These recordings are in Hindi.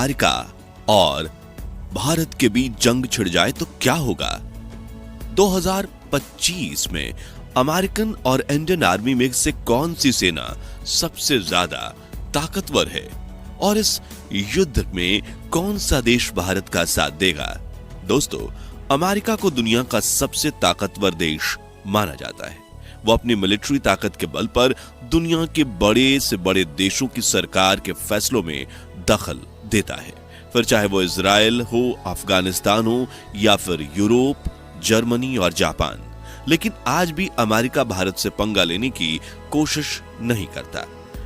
अमेरिका और भारत के बीच जंग छिड़ जाए तो क्या होगा? 2025 में अमेरिकन और इंडियन आर्मी में से कौन सी सेना सबसे ज्यादा ताकतवर है और इस युद्ध में कौन सा देश भारत का साथ देगा? दोस्तों, अमेरिका को दुनिया का सबसे ताकतवर देश माना जाता है। वो अपनी मिलिट्री ताकत के बल पर दुनिया के बड़े से बड़े देशों की सरकार के फैसलों में दखल देता है, फिर चाहे वो इजराइल हो, अफगानिस्तान हो या फिर यूरोप, जर्मनी और जापान। लेकिन आज भी अमेरिका भारत से पंगा लेने की कोशिश नहीं करता।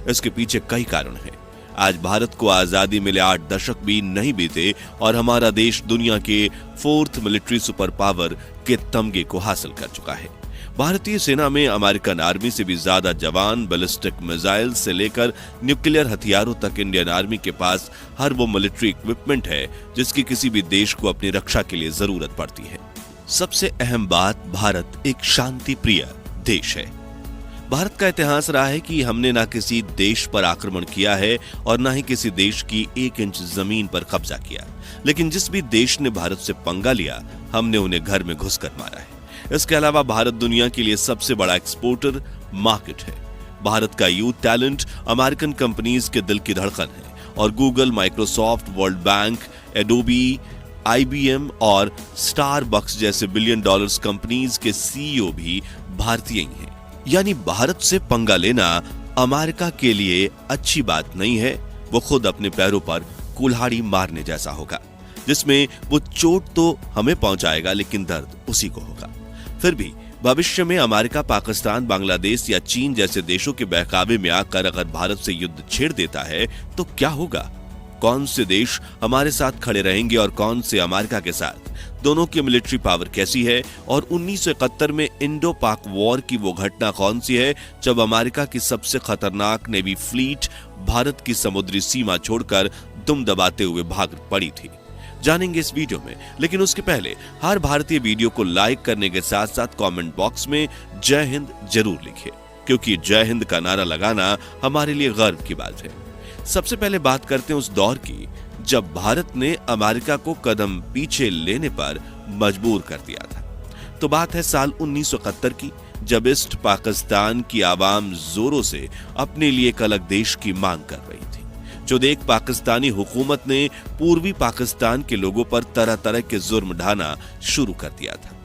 इसके पीछे कई कारण हैं। आज भारत को आजादी मिले 8 दशक भी नहीं बीते और हमारा देश दुनिया के 4th मिलिट्री सुपर पावर के तमगे को हासिल कर चुका है। भारतीय सेना में अमेरिकन आर्मी से भी ज्यादा जवान, बैलिस्टिक मिसाइल से लेकर न्यूक्लियर हथियारों तक इंडियन आर्मी के पास हर वो मिलिट्री इक्विपमेंट है जिसकी किसी भी देश को अपनी रक्षा के लिए जरूरत पड़ती है। सबसे अहम बात, भारत एक शांति प्रिय देश है। भारत का इतिहास रहा है कि हमने ना किसी देश पर आक्रमण किया है और ना ही किसी देश की 1 इंच जमीन पर कब्जा किया, लेकिन जिस भी देश ने भारत से पंगा लिया, हमने उन्हें घर में घुसकर मारा है। इसके अलावा भारत दुनिया के लिए सबसे बड़ा एक्सपोर्टर मार्केट है। भारत का यूथ टैलेंट अमेरिकन कंपनीज के दिल की धड़कन है और Google, Microsoft, world bank, Adobe, IBM और स्टारबक्स जैसे $billion कंपनीज के CEO भी भारतीय ही हैं। यानी भारत से पंगा लेना अमेरिका के लिए अच्छी बात नहीं है, वो खुद अपने पैरों पर कुल्हाड़ी मारने जैसा होगा, जिसमें वो चोट तो हमें पहुंचाएगा लेकिन दर्द उसी को होगा। फिर भी भविष्य में अमेरिका, पाकिस्तान, बांग्लादेश या चीन जैसे देशों के बहकावे में आकर अगर भारत से युद्ध छेड़ देता है तो क्या होगा? कौन से देश हमारे साथ खड़े रहेंगे और कौन से अमेरिका के साथ? दोनों की मिलिट्री पावर कैसी है? और 1971 में इंडो पाक वॉर की वो घटना कौन सी है जब अमेरिका की सबसे खतरनाक नेवी फ्लीट भारत की समुद्री सीमा छोड़कर दुम दबाते हुए भाग पड़ी थी? जानेंगे इस वीडियो में, लेकिन उसके पहले हर भारतीय वीडियो को लाइक करने के साथ साथ कमेंट बॉक्स में जय हिंद जरूर लिखें, क्योंकि जय हिंद का नारा लगाना हमारे लिए गर्व की बात है। सबसे पहले बात करते हैं उस दौर की जब भारत ने अमेरिका को कदम पीछे लेने पर मजबूर कर दिया था। तो बात है साल 1971 की, जब ईस्ट पाकिस्तान की आवाम जोरों से अपने लिए एक अलग देश की मांग कर रही थी। जो देख पाकिस्तानी हुकूमत ने पूर्वी पाकिस्तान के लोगों पर तरह तरह के जुर्म ढाना शुरू कर दिया था।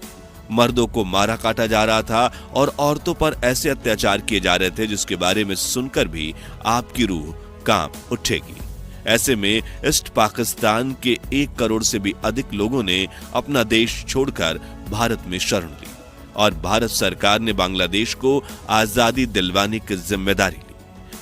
मर्दों को मारा काटा जा रहा था और औरतों पर ऐसे अत्याचार किए जा रहे थे जिसके बारे में सुनकर भी आपकी रूह कांप उठेगी। ऐसे में ईस्ट पाकिस्तान के 1 करोड़ से भी अधिक लोगों ने अपना देश छोड़कर भारत में शरण ली और भारत सरकार ने बांग्लादेश को आजादी दिलवाने की जिम्मेदारी ली।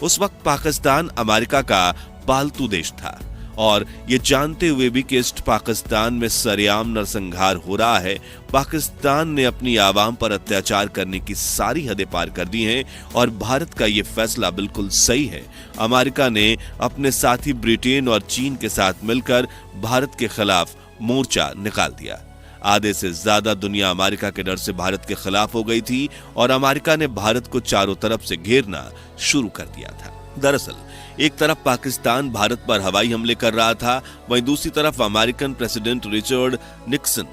उस वक्त पाकिस्तान अमेरिका का पालतू देश था और ये जानते हुए भी कि ईस्ट पाकिस्तान में सरेआम नरसंहार हो रहा है, पाकिस्तान ने अपनी आवाम पर अत्याचार करने की सारी हदें पार कर दी हैं और भारत का ये फैसला बिल्कुल सही है। अमेरिका ने अपने साथी ब्रिटेन और चीन के साथ मिलकर भारत के खिलाफ मोर्चा निकाल दिया। आधे से ज्यादा दुनिया अमेरिका के डर से भारत के खिलाफ हो गई थी और अमेरिका ने भारत को चारों तरफ से घेरना शुरू कर दिया था। दरअसल एक तरफ पाकिस्तान भारत पर हवाई हमले कर रहा था, वहीं दूसरी तरफ अमेरिकन प्रेसिडेंट रिचर्ड निक्सन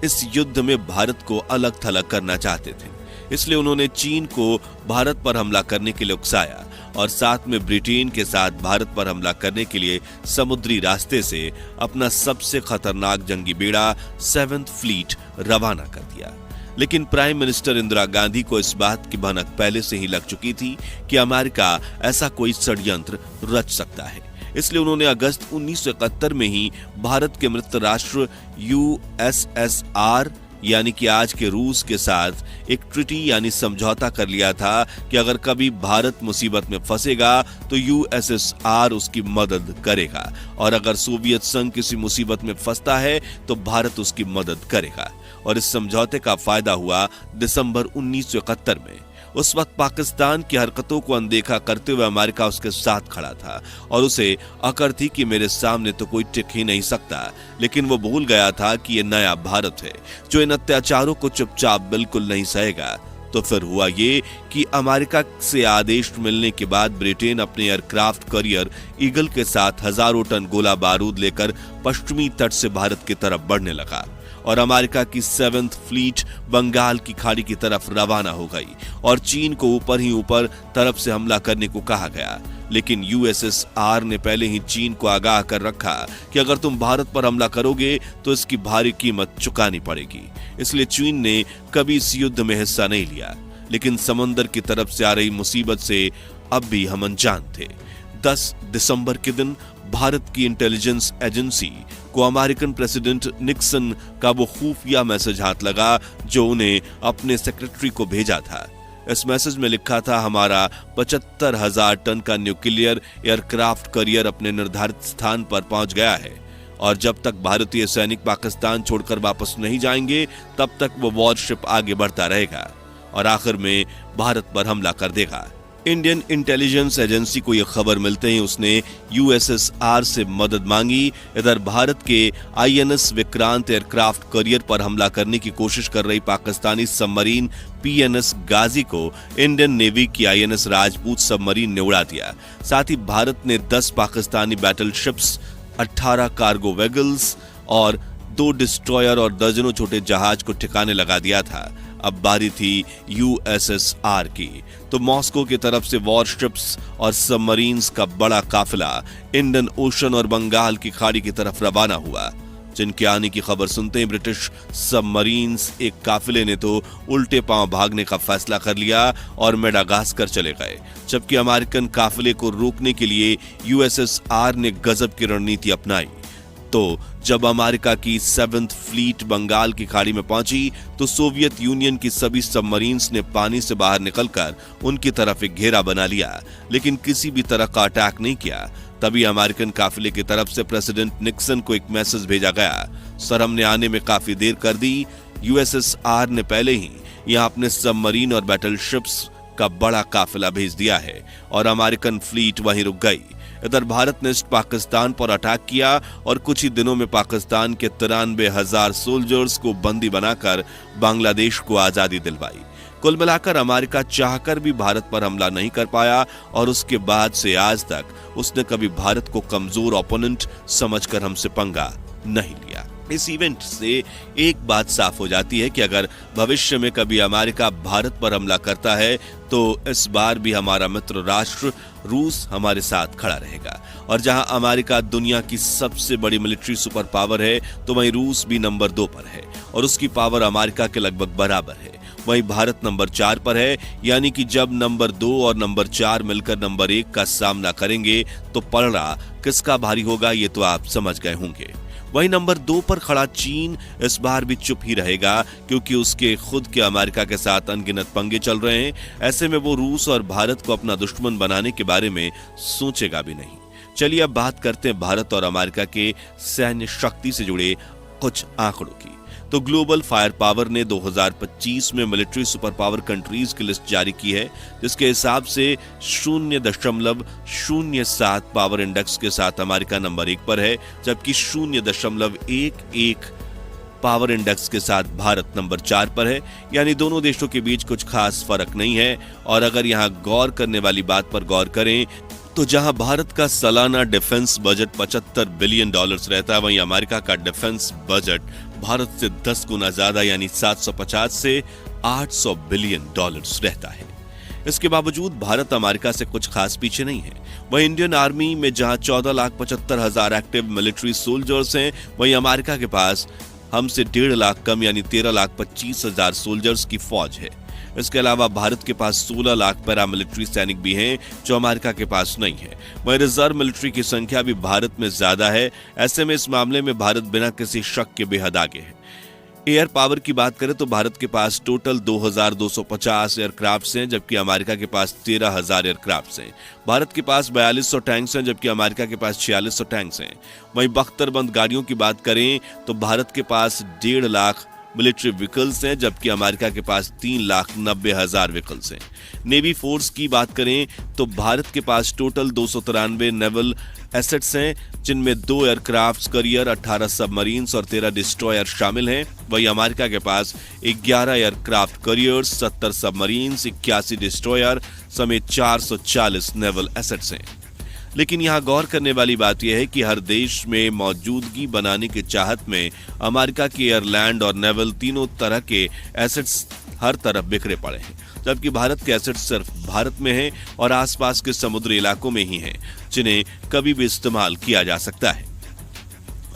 इस युद्ध में भारत को अलग थलग करना चाहते थे। इसलिए उन्होंने चीन को भारत पर हमला करने के लिए उकसाया और साथ में ब्रिटेन के साथ भारत पर हमला करने के लिए समुद्री रास्ते से अपना सबसे खतरनाक जंगी बेड़ा 7th फ्लीट रवाना कर दिया। लेकिन प्राइम मिनिस्टर इंदिरा गांधी को इस बात की भनक पहले से ही लग चुकी थी कि अमेरिका ऐसा कोई षड्यंत्र रच सकता है। इसलिए उन्होंने अगस्त 1971 में ही भारत के मित्र राष्ट्र USSR यानी कि आज के रूस के साथ एक ट्रीटी यानी समझौता कर लिया था कि अगर कभी भारत मुसीबत में फंसेगा तो USSR उसकी मदद करेगा और अगर सोवियत संघ किसी मुसीबत में फंसता है तो भारत उसकी मदद करेगा। और इस समझौते का फायदा हुआ दिसंबर 1971 में। उस वक्त पाकिस्तान की हरकतों को अनदेखा करते हुए अमेरिका उसके साथ खड़ा था और उसे अकड़ थी कि मेरे सामने तो कोई टिक ही नहीं सकता। लेकिन वो भूल गया था कि ये नया भारत है जो इन अत्याचारों को चुपचाप बिल्कुल नहीं सहेगा। तो तो फिर हुआ ये कि अमेरिका से आदेश मिलने के बाद ब्रिटेन अपने एयरक्राफ्ट करियर ईगल के साथ हजारों टन गोला बारूद लेकर पश्चिमी तट से भारत की तरफ बढ़ने लगा और अमेरिका की 7th फ्लीट बंगाल की खाड़ी की तरफ रवाना हो गई और चीन को ऊपर ही ऊपर तरफ से हमला करने को कहा गया। लेकिन यूएसएसआर ने पहले ही चीन को आगाह कर रखा कि अगर तुम भारत पर हमला करोगे तो इसकी भारी कीमत चुकानी पड़ेगी। इसलिए चीन ने कभी इस युद्ध में हिस्सा नहीं लिया। लेकिन समंदर की तरफ से आ रही मुसीबत से अब भी हम अनजान थे। 10 दिसंबर के दिन भारत की इंटेलिजेंस एजेंसी को अमेरिकन प्रेसिडेंट निक्सन का वो खुफिया मैसेज हाथ लगा जो उन्हें अपने सेक्रेटरी को भेजा था। इस मैसेज में लिखा था, हमारा 75,000 टन का न्यूक्लियर एयरक्राफ्ट करियर अपने निर्धारित स्थान पर पहुंच गया है और जब तक भारतीय सैनिक पाकिस्तान छोड़कर वापस नहीं जाएंगे तब तक वो वॉरशिप आगे बढ़ता रहेगा और आखिर में भारत पर हमला कर देगा। इंडियन इंटेलिजेंस एजेंसी को यह खबर मिलते ही उसने यूएसएसआर से मदद मांगी। इधर भारत के आईएनएस विक्रांत एयरक्राफ्ट करियर पर हमला करने की कोशिश कर रही पाकिस्तानी सबमरीन पीएनएस गाजी को इंडियन नेवी की आईएनएस राजपूत सबमरीन ने उड़ा दिया। साथ ही भारत ने 10 पाकिस्तानी बैटलशिप्स, 18 कार्गो वेगल्स और 2 डिस्ट्रॉयर और दर्जनों छोटे जहाज को ठिकाने लगा दिया था। अब बारी थी यूएसएसआर की। तो मॉस्को की तरफ से वॉरशिप्स और सबमरीन्स का बड़ा काफिला इंडियन ओशन और बंगाल की खाड़ी की तरफ रवाना हुआ, जिनके आने की खबर सुनते ही ब्रिटिश सबमरीन्स एक काफिले ने तो उल्टे पांव भागने का फैसला कर लिया और मेडागास्कर चले गए, जबकि अमेरिकन काफिले को रोकने के लिए यूएसएसआर ने गजब की रणनीति अपनाई। तो जब अमेरिका की 7th फ्लीट बंगाल की खाड़ी में पहुंची तो सोवियत यूनियन की सभी सबमरीन्स ने पानी से बाहर निकलकर उनकी तरफ एक घेरा बना लिया, लेकिन किसी भी तरह का अटैक नहीं किया। तभी अमेरिकन काफिले की तरफ से प्रेसिडेंट निक्सन को एक मैसेज भेजा गया, सर हमने आने में काफी देर कर दी। यूएसएसआर ने पहले ही यहां अपने सबमरीन और बैटलशिप्स का बड़ा काफिला भेज दिया है और अमेरिकन फ्लीट वहीं रुक गई। इधर भारत ने पाकिस्तान पर अटैक किया और कुछ ही दिनों में पाकिस्तान के 93,000 सोल्जर्स को बंदी बनाकर बांग्लादेश को आजादी दिलवाई। कुल मिलाकर अमेरिका चाहकर भी भारत पर हमला नहीं कर पाया और उसके बाद से आज तक उसने कभी भारत को कमजोर ओपोनेंट समझकर हमसे पंगा नहीं लिया। इस इवेंट से एक बात साफ हो जाती है कि अगर भविष्य में कभी अमेरिका भारत पर हमला करता है तो इस बार भी हमारा मित्र राष्ट्र रूस हमारे साथ खड़ा रहेगा। और जहां अमेरिका दुनिया की सबसे बड़ी मिलिट्री सुपर पावर है तो वहीं रूस भी नंबर 2 पर है और उसकी पावर अमेरिका के लगभग बराबर है। वहीं भारत नंबर 4 पर है, यानी कि जब नंबर 2 और नंबर 4 मिलकर नंबर 1 का सामना करेंगे तो पलड़ा किसका भारी होगा ये तो आप समझ गए होंगे। वहीं नंबर 2 पर खड़ा चीन इस बार भी चुप ही रहेगा क्योंकि उसके खुद के अमेरिका के साथ अनगिनत पंगे चल रहे हैं। ऐसे में वो रूस और भारत को अपना दुश्मन बनाने के बारे में सोचेगा भी नहीं। चलिए अब बात करते हैं भारत और अमेरिका के सैन्य शक्ति से जुड़े कुछ आंकड़ों की। तो ग्लोबल फायर पावर ने 2025 में मिलिट्री सुपर पावर कंट्रीज की लिस्ट जारी की है, जिसके हिसाब से 0.07 पावर इंडेक्स के साथ अमेरिका नंबर 1 पर है, जबकि 0.11 पावर इंडेक्स के साथ भारत नंबर 4 पर है। यानी दोनों देशों के बीच कुछ खास फर्क नहीं है। और अगर यहाँ गौर करने वाली बात पर गौर करें तो जहां भारत का सालाना डिफेंस बजट $75 बिलियन रहता है, वहीं अमेरिका का डिफेंस बजट भारत से 10 गुना ज्यादा यानी 750 से 800 बिलियन डॉलर्स रहता है। इसके बावजूद भारत अमेरिका से कुछ खास पीछे नहीं है। वहीं इंडियन आर्मी में जहां 14,75,000 एक्टिव मिलिट्री सोल्जर्स हैं, वहीं अमेरिका के पास हमसे 1.5 लाख कम यानी 13,25,000 सोल्जर्स की फौज है। इसके अलावा भारत के पास 16 लाख पैरामिलिट्री सैनिक भी हैं जो अमेरिका के पास नहीं है। वहीं रिजर्व मिलिट्री की संख्या भी भारत में ज्यादा है। ऐसे में इस मामले में भारत बिना किसी शक के बेहद आगे है। एयर पावर की बात करें तो भारत के पास टोटल 2,250 एयरक्राफ्ट हैं, जबकि अमेरिका के पास 13,000 एयरक्राफ्ट हैं। भारत के पास 4,200 टैंक्स हैं, जबकि अमेरिका के पास 4,600 टैंक्स हैं। वहीं बख्तरबंद गाड़ियों की बात करें तो भारत के पास 1.5 लाख मिलिट्री व्हीकल्स हैं, जबकि अमेरिका के पास 3,90,000 व्हीकल्स हैं। नेवी फोर्स की बात करें तो भारत के पास टोटल 293 नेवल एसेट्स हैं, जिनमें 2 एयरक्राफ्ट करियर, 18 सबमरीन्स और 13 डिस्ट्रॉयर शामिल हैं। वहीं अमेरिका के पास 11 एयरक्राफ्ट करियर्स, 70 सबमरीन्स, 81 डिस्ट्रॉयर समेत 440 नेवल एसेट्स हैं। लेकिन यहां गौर करने वाली बात यह है कि हर देश में मौजूदगी बनाने की चाहत में अमेरिका के एयरलैंड और नेवल तीनों तरह के एसेट्स हर तरफ बिखरे पड़े हैं, जबकि भारत के एसेट्स सिर्फ भारत में हैं और आसपास के समुद्री इलाकों में ही हैं, जिन्हें कभी भी इस्तेमाल किया जा सकता है।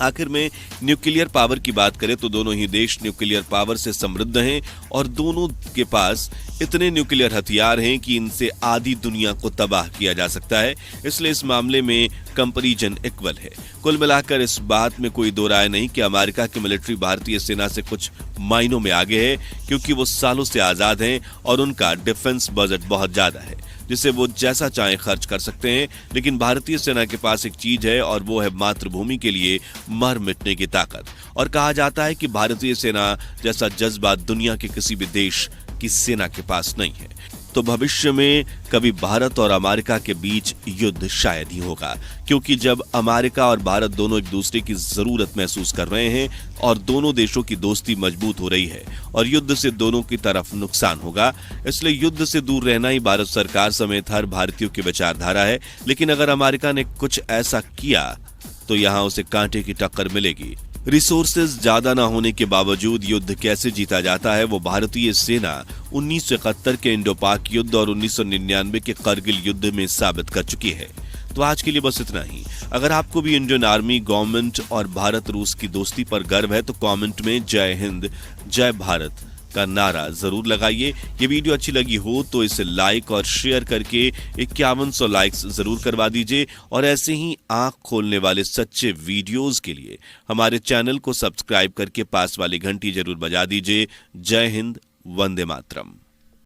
आखिर में न्यूक्लियर पावर की बात करें तो दोनों ही देश न्यूक्लियर पावर से समृद्ध हैं और दोनों के पास इतने न्यूक्लियर हथियार हैं कि इनसे आधी दुनिया को तबाह किया जा सकता है। इसलिए इस मामले में कंपैरिजन इक्वल है। कुल मिलाकर इस बात में कोई दो राय नहीं कि अमेरिका की मिलिट्री भारतीय सेना से कुछ मायनों में आगे है, क्योंकि वो सालों से आजाद हैं और उनका डिफेंस बजट बहुत ज्यादा है, जिसे वो जैसा चाहे खर्च कर सकते हैं। लेकिन भारतीय सेना के पास एक चीज है और वो है मातृभूमि के लिए मर मिटने की ताकत। और कहा जाता है कि भारतीय सेना जैसा जज्बा दुनिया के किसी भी देश की सेना के पास नहीं है। तो भविष्य में कभी भारत और अमेरिका के बीच युद्ध शायद ही होगा, क्योंकि जब अमेरिका और भारत दोनों एक दूसरे की जरूरत महसूस कर रहे हैं और दोनों देशों की दोस्ती मजबूत हो रही है और युद्ध से दोनों की तरफ नुकसान होगा। इसलिए युद्ध से दूर रहना ही भारत सरकार समेत हर भारतीय की विचारधारा है। लेकिन अगर अमेरिका ने कुछ ऐसा किया तो यहां उसे कांटे की टक्कर मिलेगी। रिसोर्सेज ज्यादा ना होने के बावजूद युद्ध कैसे जीता जाता है वो भारतीय सेना 1971 के इंडो पाक युद्ध और 1999 के करगिल युद्ध में साबित कर चुकी है। तो आज के लिए बस इतना ही। अगर आपको भी इंडियन आर्मी, गवर्नमेंट और भारत रूस की दोस्ती पर गर्व है तो कमेंट में जय हिंद, जय भारत का नारा जरूर लगाइए। ये वीडियो अच्छी लगी हो तो इसे लाइक और शेयर करके 5100 लाइक्स जरूर करवा दीजिए। और ऐसे ही आंख खोलने वाले सच्चे वीडियोस के लिए हमारे चैनल को सब्सक्राइब करके पास वाली घंटी जरूर बजा दीजिए। जय हिंद, वंदे मातरम।